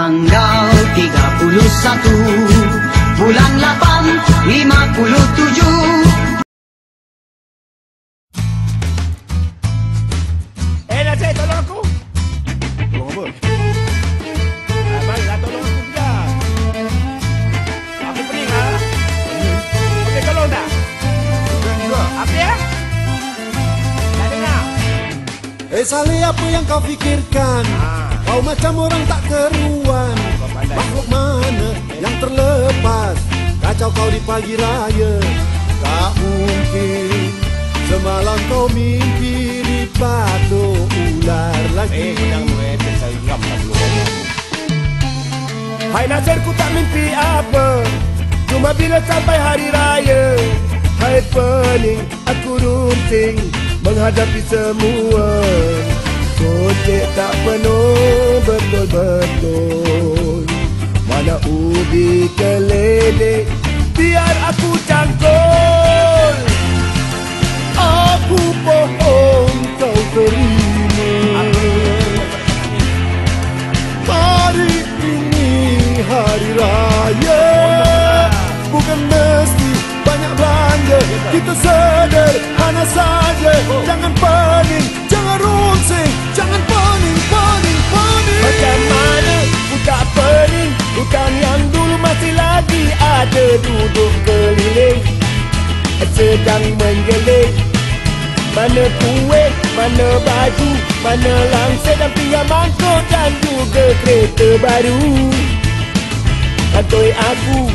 Tanggal 31 bulan 8 57. Nasir, tolong aku. Tolong apa? Baiklah, tolong aku juga. Aku pening, ha? Okey, tolong tak? Pening juga. Apa ya? Tak dengar. Saleh, apa yang kau fikirkan? Kau macam orang tak keruan. Makhluk mana yang terlepas? Kacau kau di pagi raya. Tak mungkin semalam kau mimpi di batu ular lagi. Hai Nasir, ku tak mimpi apa, cuma bila sampai hari raya. Hai pening, aku runting menghadapi semua. Kotek tak penuh betul-betul. Mana ubi kelelek, biar aku cangkul. Aku pohon kau terima. Hari ini hari raya, bukan mesti banyak belanja. Kita sederhana saja. Jangan pening, jangan runsing, jangan pening, pening, pening. Macam mana ku tak pening? Hutang yang dulu masih lagi ada, duduk keliling sedang menggeling. Mana kuih, mana baju, mana langsir dan pinggan mangkuk dan juga kereta baru. Kantoi aku.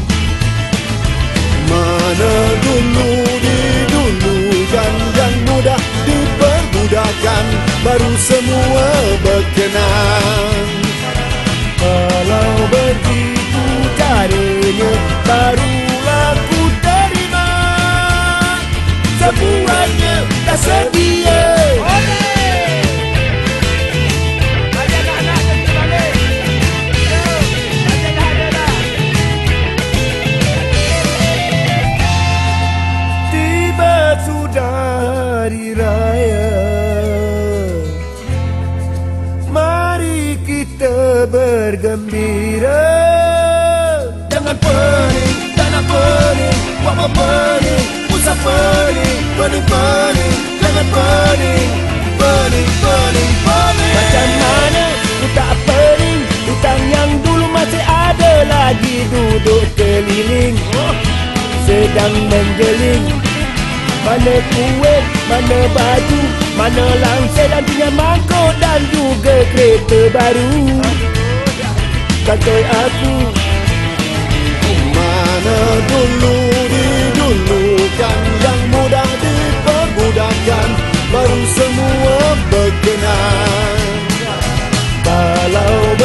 Mana dulu didulukan, yang mudah dipermudahkan, baru semua berkenan. Kalau begitu caranya, barulah ku terima semuanya dah sedia. Tiba sudah hari raya, mari kita bergembira. Jangan pening, tak nak pening, buat apa pening, usah pening, pening, pening. Jangan pening, pening, pening, pening. Macam mana ku tak pening? Hutang yang dulu masih ada lagi, duduk keliling sedang menggeling. Mana kuih, mana baju, mana langsir dan pinggan mangkuk dan juga kereta baru. Kantoi aku. Mana dulu didulukan, yang mudah dipermudahkan, baru semua berkenan. Kalau